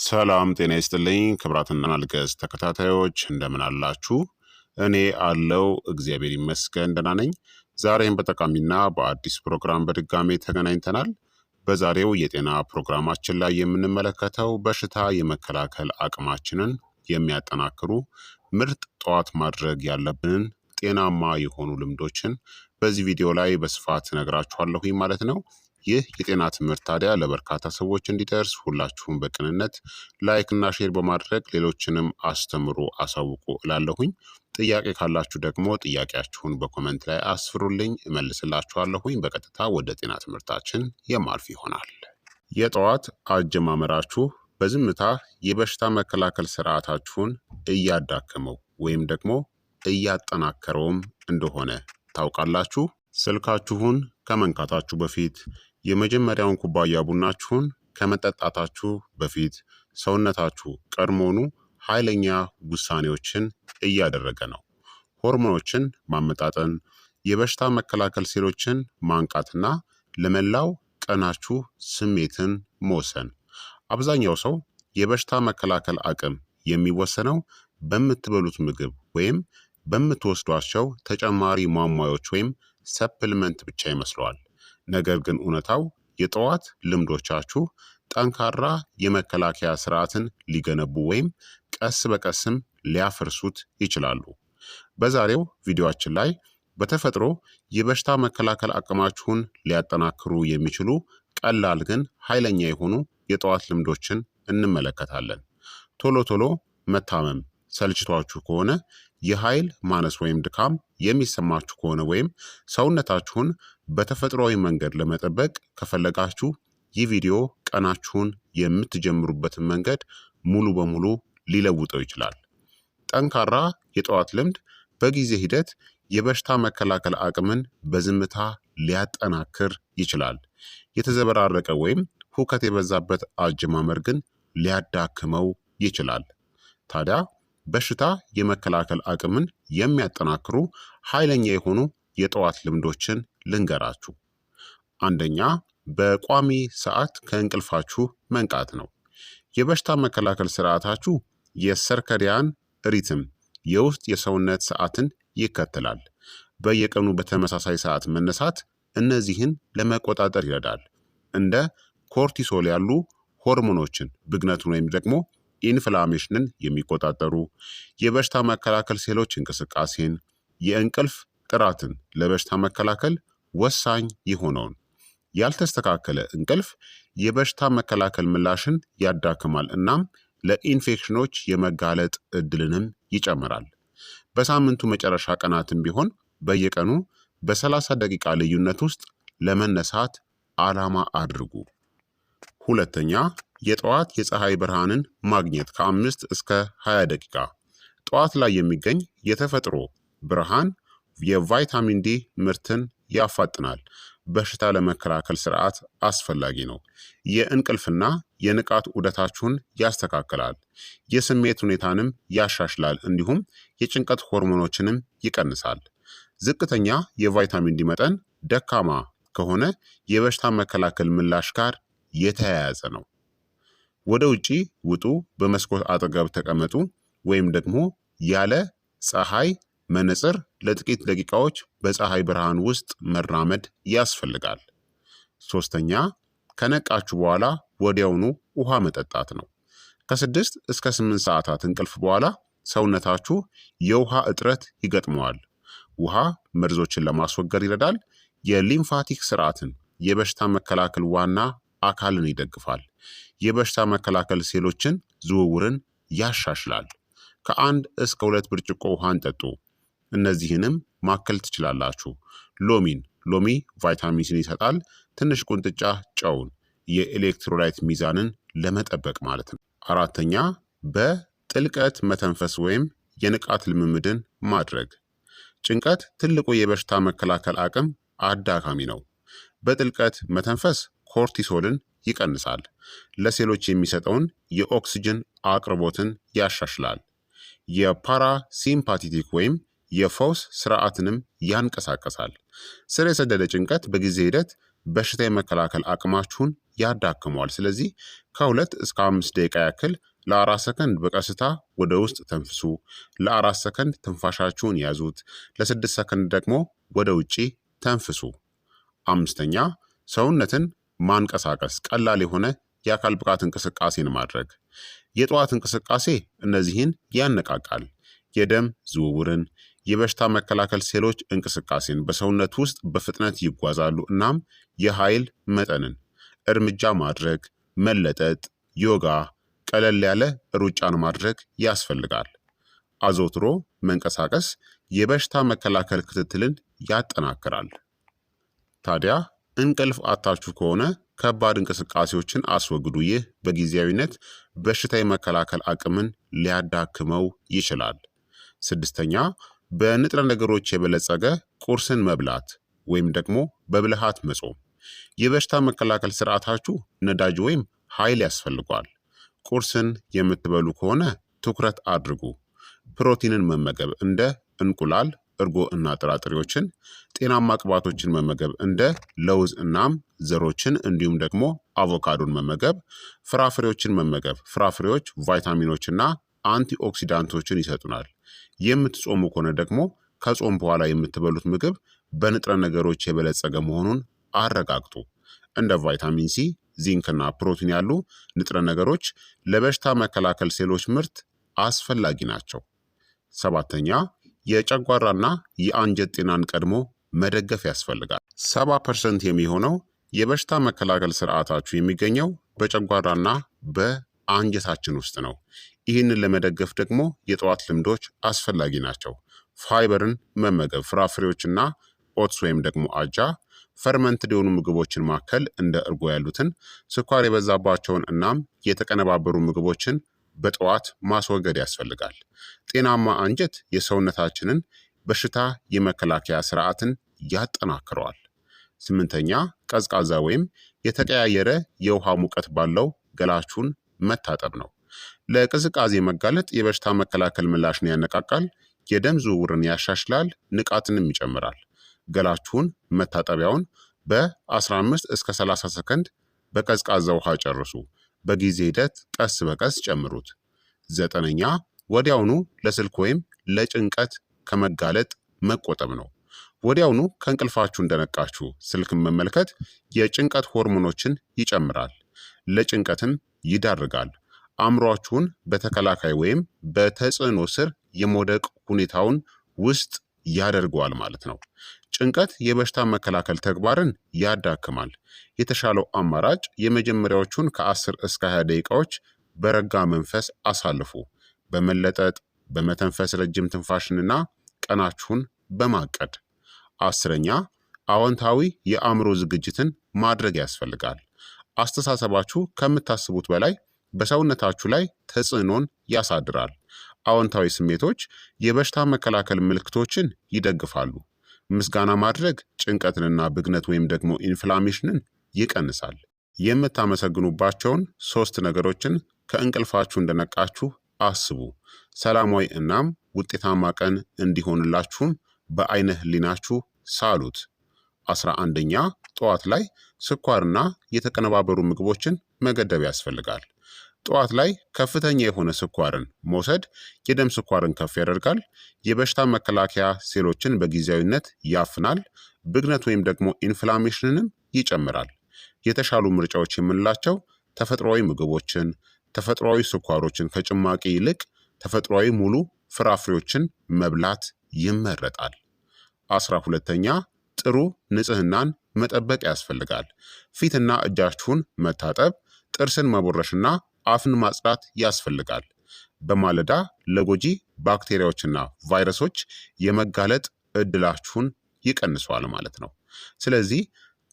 ሰላም ጤና ይስጥልኝ ክብራትና ልገስ ተከታታዮች እንደምን አላችሁ? እኔ አለው እግዚአብሔር ይመስገን ደህና ነኝ። ዛሬም በጠቃሚና በአዲስ ፕሮግራም በድጋሜ ተገናኝተናል። በዛሬው የጤና ፕሮግራማችን ላይ የምንመለከተው በሽታ የመከላከል አቅማችንን የሚያጠናክሩ ምርጥ ጠዋት ማድረግ ያለብንን ጤናማ የሆኑ ልምዶችን በዚህ ቪዲዮ ላይ በስፋት እነግራችኋለሁ ማለት ነው። ይህ የጤና ትምህርት ታዲያ ለበርካታ ሰዎች እንዲደርስ ሁላችሁም በቅንነት ላይክ እና ሼር በማድረግ ሌሎችንም አስተምሩ አሳውቁ እላለሁኝ። ጥያቄ ካላችሁ ደግሞ ጥያቄያችሁን በኮመንት ላይ አስፍሩልኝ እመልስላችኋለሁኝ። በቀጥታ ወደ ጤና ትምህርታችን የማልፍ ይሆናል። የጠዋት አጀማመራችሁ በዝምታ የበሽታ መከላከል ስርዓታችሁን እያዳከመው ወይም ደግሞ እያጠናከረውም እንደሆነ ታውቃላችሁ። ስልካችሁን ከመንካታችሁ በፊት የመጀመሪያውን ኩባያ ቡናችሁን ከመጠጣታችሁ በፊት ሰውነታችሁ ቀድሞውኑ ኃይለኛ ውሳኔዎችን እያደረገ ነው። ሆርሞኖችን ማመጣጠን፣ የበሽታ መከላከል ሴሎችን ማንቃትና ለመላው ቀናችሁ ስሜትን መወሰን። አብዛኛው ሰው የበሽታ መከላከል አቅም የሚወሰነው በምትበሉት ምግብ ወይም በምትወስዷቸው ተጨማሪ ማሟዮች ወይም ሰፕልመንት ብቻ ይመስለዋል። ነገር ግን እውነታው የጠዋት ልምዶቻችሁ ጠንካራ የመከላከያ ስርዓትን ሊገነቡ ወይም ቀስ በቀስም ሊያፈርሱት ይችላሉ። በዛሬው ቪዲዮአችን ላይ በተፈጥሮ የበሽታ መከላከል አቅማችሁን ሊያጠናክሩ የሚችሉ ቀላል ግን ኃይለኛ የሆኑ የጠዋት ልምዶችን እንመለከታለን። ቶሎ ቶሎ መታመም ሰልችቷችሁ ከሆነ፣ የኃይል ማነስ ወይም ድካም የሚሰማችሁ ከሆነ ወይም ሰውነታችሁን በተፈጥሯዊ መንገድ ለመጠበቅ ከፈለጋችሁ ይህ ቪዲዮ ቀናችሁን የምትጀምሩበትን መንገድ ሙሉ በሙሉ ሊለውጠው ይችላል። ጠንካራ የጠዋት ልምድ በጊዜ ሂደት የበሽታ መከላከል አቅምን በዝምታ ሊያጠናክር ይችላል። የተዘበራረቀ ወይም ሁከት የበዛበት አጀማመር ግን ሊያዳክመው ይችላል። ታዲያ በሽታ የመከላከል አቅምን የሚያጠናክሩ ኃይለኛ የሆኑ የጠዋት ልምዶችን ልንገራችሁ። አንደኛ፣ በቋሚ ሰዓት ከእንቅልፋችሁ መንቃት ነው። የበሽታ መከላከል ስርዓታችሁ የሰርከዲያን ሪትም የውስጥ የሰውነት ሰዓትን ይከተላል። በየቀኑ በተመሳሳይ ሰዓት መነሳት እነዚህን ለመቆጣጠር ይረዳል። እንደ ኮርቲሶል ያሉ ሆርሞኖችን ብግነቱን ወይም ደግሞ ኢንፍላሜሽንን የሚቆጣጠሩ የበሽታ መከላከል ሴሎች እንቅስቃሴን፣ የእንቅልፍ ጥራትን ለበሽታ መከላከል ወሳኝ የሆነውን ያልተስተካከለ እንቅልፍ የበሽታ መከላከል ምላሽን ያዳክማል እናም ለኢንፌክሽኖች የመጋለጥ እድልንም ይጨምራል። በሳምንቱ መጨረሻ ቀናትም ቢሆን በየቀኑ በ30 ደቂቃ ልዩነት ውስጥ ለመነሳት ዓላማ አድርጉ። ሁለተኛ፣ የጠዋት የፀሐይ ብርሃንን ማግኘት ከ5 እስከ 20 ደቂቃ። ጠዋት ላይ የሚገኝ የተፈጥሮ ብርሃን የቫይታሚን ዲ ምርትን ያፋጥናል። በሽታ ለመከላከል ስርዓት አስፈላጊ ነው። የእንቅልፍና የንቃት ዑደታችሁን ያስተካክላል። የስሜት ሁኔታንም ያሻሽላል። እንዲሁም የጭንቀት ሆርሞኖችንም ይቀንሳል። ዝቅተኛ የቫይታሚን ዲ መጠን ደካማ ከሆነ የበሽታ መከላከል ምላሽ ጋር የተያያዘ ነው። ወደ ውጪ ውጡ፣ በመስኮት አጠገብ ተቀመጡ፣ ወይም ደግሞ ያለ ፀሐይ መነጽር ለጥቂት ደቂቃዎች በፀሐይ ብርሃን ውስጥ መራመድ ያስፈልጋል። ሶስተኛ፣ ከነቃችሁ በኋላ ወዲያውኑ ውሃ መጠጣት ነው። ከ6 እስከ 8 ሰዓታት እንቅልፍ በኋላ ሰውነታችሁ የውሃ እጥረት ይገጥመዋል። ውሃ መርዞችን ለማስወገድ ይረዳል። የሊምፋቲክ ስርዓትን የበሽታ መከላከል ዋና አካልን ይደግፋል። የበሽታ መከላከል ሴሎችን ዝውውርን ያሻሽላል። ከ1 እስከ 2 ብርጭቆ ውሃን ጠጡ። እነዚህንም ማከል ትችላላችሁ። ሎሚ ቫይታሚን ሲን ይሰጣል። ትንሽ ቁንጥጫ ጨውን፣ የኤሌክትሮላይት ሚዛንን ለመጠበቅ ማለት ነው። አራተኛ፣ በጥልቀት መተንፈስ ወይም የንቃት ልምምድን ማድረግ። ጭንቀት ትልቁ የበሽታ መከላከል አቅም አዳካሚ ነው። በጥልቀት መተንፈስ ኮርቲሶልን ይቀንሳል። ለሴሎች የሚሰጠውን የኦክስጅን አቅርቦትን ያሻሽላል። የፓራሲምፓቲቲክ ወይም የፈውስ ስርዓትንም ያንቀሳቀሳል። ስር የሰደደ ጭንቀት በጊዜ ሂደት በሽታ የመከላከል አቅማችሁን ያዳክመዋል። ስለዚህ ከ2 እስከ 5 ደቂቃ ያክል ለ4 ሰከንድ በቀስታ ወደ ውስጥ ተንፍሱ። ለ4 ሰከንድ ትንፋሻችሁን ያዙት። ለ6 ሰከንድ ደግሞ ወደ ውጪ ተንፍሱ። አምስተኛ ሰውነትን ማንቀሳቀስ፣ ቀላል የሆነ የአካል ብቃት እንቅስቃሴን ማድረግ። የጠዋት እንቅስቃሴ እነዚህን ያነቃቃል። የደም ዝውውርን፣ የበሽታ መከላከል ሴሎች እንቅስቃሴን በሰውነት ውስጥ በፍጥነት ይጓዛሉ። እናም የኃይል መጠንን እርምጃ ማድረግ፣ መለጠጥ፣ ዮጋ፣ ቀለል ያለ ሩጫን ማድረግ ያስፈልጋል። አዘውትሮ መንቀሳቀስ የበሽታ መከላከል ክትትልን ያጠናክራል። ታዲያ እንቅልፍ አታችሁ ከሆነ ከባድ እንቅስቃሴዎችን አስወግዱ። ይህ በጊዜያዊነት በሽታ የመከላከል አቅምን ሊያዳክመው ይችላል። ስድስተኛ በንጥረ ነገሮች የበለጸገ ቁርስን መብላት ወይም ደግሞ በብልሃት መጾም። የበሽታ መከላከል ስርዓታችሁ ነዳጅ ወይም ኃይል ያስፈልጓል። ቁርስን የምትበሉ ከሆነ ትኩረት አድርጉ። ፕሮቲንን መመገብ እንደ እንቁላል፣ እርጎ እና ጥራጥሬዎችን፣ ጤናማ ቅባቶችን መመገብ እንደ ለውዝ እናም ዘሮችን እንዲሁም ደግሞ አቮካዶን መመገብ፣ ፍራፍሬዎችን መመገብ። ፍራፍሬዎች ቫይታሚኖች እና አንቲኦክሲዳንቶችን ይሰጡናል። የምትጾሙ ከሆነ ደግሞ ከጾም በኋላ የምትበሉት ምግብ በንጥረ ነገሮች የበለጸገ መሆኑን አረጋግጡ። እንደ ቫይታሚን ሲ፣ ዚንክ እና ፕሮቲን ያሉ ንጥረ ነገሮች ለበሽታ መከላከል ሴሎች ምርት አስፈላጊ ናቸው። ሰባተኛ የጨጓራና የአንጀት ጤናን ቀድሞ መደገፍ ያስፈልጋል። 70% የሚሆነው የበሽታ መከላከል ስርዓታችሁ የሚገኘው በጨጓራና በአንጀታችን ውስጥ ነው። ይህንን ለመደገፍ ደግሞ የጠዋት ልምዶች አስፈላጊ ናቸው። ፋይበርን መመገብ፣ ፍራፍሬዎችና ኦትስ ወይም ደግሞ አጃ፣ ፈርመንትድ የሆኑ ምግቦችን ማከል እንደ እርጎ ያሉትን፣ ስኳር የበዛባቸውን እናም የተቀነባበሩ ምግቦችን በጠዋት ማስወገድ ያስፈልጋል። ጤናማ አንጀት የሰውነታችንን በሽታ የመከላከያ ስርዓትን ያጠናክረዋል። ስምንተኛ ቀዝቃዛ ወይም የተቀያየረ የውሃ ሙቀት ባለው ገላችሁን መታጠብ ነው። ለቅዝቃዜ መጋለጥ የበሽታ መከላከል ምላሽን ያነቃቃል፣ የደም ዝውውርን ያሻሽላል፣ ንቃትንም ይጨምራል። ገላችሁን መታጠቢያውን በ15 እስከ 30 ሰከንድ በቀዝቃዛ ውሃ ጨርሱ። በጊዜ ሂደት ቀስ በቀስ ጨምሩት። ዘጠነኛ ወዲያውኑ ለስልክ ወይም ለጭንቀት ከመጋለጥ መቆጠብ ነው። ወዲያውኑ ከእንቅልፋችሁ እንደነቃችሁ ስልክን መመልከት የጭንቀት ሆርሞኖችን ይጨምራል፣ ለጭንቀትም ይዳርጋል። አእምሯችሁን በተከላካይ ወይም በተጽዕኖ ስር የመውደቅ ሁኔታውን ውስጥ ያደርገዋል ማለት ነው። ጭንቀት የበሽታ መከላከል ተግባርን ያዳክማል። የተሻለው አማራጭ የመጀመሪያዎቹን ከ10 እስከ 20 ደቂቃዎች በረጋ መንፈስ አሳልፉ። በመለጠጥ በመተንፈስ ረጅም ትንፋሽንና ቀናችሁን በማቀድ። 10ኛ አዎንታዊ የአእምሮ ዝግጅትን ማድረግ ያስፈልጋል። አስተሳሰባችሁ ከምታስቡት በላይ በሰውነታችሁ ላይ ተጽዕኖን ያሳድራል። አዎንታዊ ስሜቶች የበሽታ መከላከል ምልክቶችን ይደግፋሉ። ምስጋና ማድረግ ጭንቀትንና ብግነት ወይም ደግሞ ኢንፍላሜሽንን ይቀንሳል። የምታመሰግኑባቸውን 3 ነገሮችን ከእንቅልፋችሁ እንደነቃችሁ አስቡ። ሰላማዊ እናም ውጤታማ ቀን እንዲሆንላችሁም በአይነ ህሊናችሁ ሳሉት። 11ኛ ጠዋት ላይ ስኳርና የተቀነባበሩ ምግቦችን መገደብ ያስፈልጋል። ጠዋት ላይ ከፍተኛ የሆነ ስኳርን መውሰድ የደም ስኳርን ከፍ ያደርጋል፣ የበሽታ መከላከያ ሴሎችን በጊዜያዊነት ያፍናል፣ ብግነት ወይም ደግሞ ኢንፍላሜሽንንም ይጨምራል። የተሻሉ ምርጫዎች የምንላቸው ተፈጥሯዊ ምግቦችን፣ ተፈጥሯዊ ስኳሮችን ከጭማቂ ይልቅ ተፈጥሯዊ ሙሉ ፍራፍሬዎችን መብላት ይመረጣል። 12ኛ ጥሩ ንጽህናን መጠበቅ ያስፈልጋል። ፊትና እጃችሁን መታጠብ፣ ጥርስን መቦረሽና አፍን ማጽዳት ያስፈልጋል። በማለዳ ለጎጂ ባክቴሪያዎችና ቫይረሶች የመጋለጥ እድላችሁን ይቀንሷል ማለት ነው። ስለዚህ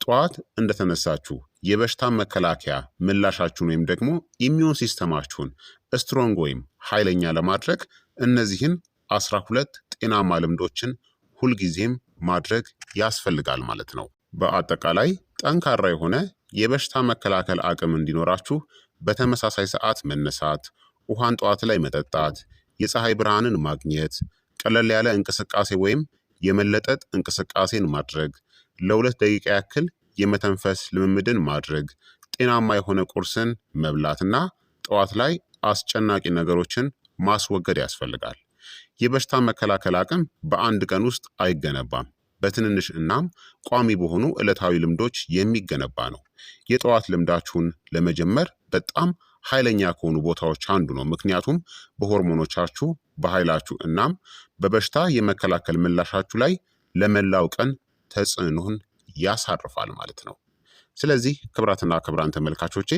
ጠዋት እንደተነሳችሁ የበሽታ መከላከያ ምላሻችሁን ወይም ደግሞ ኢሚዩን ሲስተማችሁን ስትሮንግ ወይም ኃይለኛ ለማድረግ እነዚህን 12 ጤናማ ልምዶችን ሁልጊዜም ማድረግ ያስፈልጋል ማለት ነው። በአጠቃላይ ጠንካራ የሆነ የበሽታ መከላከል አቅም እንዲኖራችሁ በተመሳሳይ ሰዓት መነሳት፣ ውሃን ጠዋት ላይ መጠጣት፣ የፀሐይ ብርሃንን ማግኘት፣ ቀለል ያለ እንቅስቃሴ ወይም የመለጠጥ እንቅስቃሴን ማድረግ፣ ለ2 ደቂቃ ያክል የመተንፈስ ልምምድን ማድረግ፣ ጤናማ የሆነ ቁርስን መብላትና ጠዋት ላይ አስጨናቂ ነገሮችን ማስወገድ ያስፈልጋል። የበሽታ መከላከል አቅም በአንድ ቀን ውስጥ አይገነባም። በትንንሽ እናም ቋሚ በሆኑ ዕለታዊ ልምዶች የሚገነባ ነው። የጠዋት ልምዳችሁን ለመጀመር በጣም ኃይለኛ ከሆኑ ቦታዎች አንዱ ነው። ምክንያቱም በሆርሞኖቻችሁ፣ በኃይላችሁ እናም በበሽታ የመከላከል ምላሻችሁ ላይ ለመላው ቀን ተጽዕኖን ያሳርፋል ማለት ነው። ስለዚህ ክቡራትና ክቡራን ተመልካቾቼ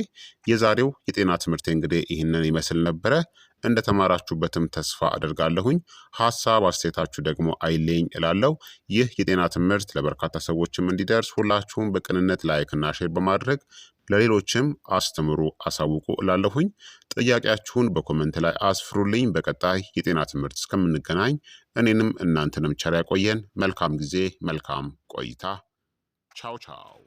የዛሬው የጤና ትምህርት እንግዲህ ይህንን ይመስል ነበረ። እንደተማራችሁበትም ተስፋ አደርጋለሁኝ። ሀሳብ አስተያየታችሁ ደግሞ አይለኝ እላለሁ። ይህ የጤና ትምህርት ለበርካታ ሰዎችም እንዲደርስ ሁላችሁም በቅንነት ላይክና ሼር በማድረግ ለሌሎችም አስተምሩ፣ አሳውቁ እላለሁኝ። ጥያቄያችሁን በኮመንት ላይ አስፍሩልኝ። በቀጣይ የጤና ትምህርት እስከምንገናኝ እኔንም እናንተንም ቸር ያቆየን። መልካም ጊዜ፣ መልካም ቆይታ። ቻው ቻው።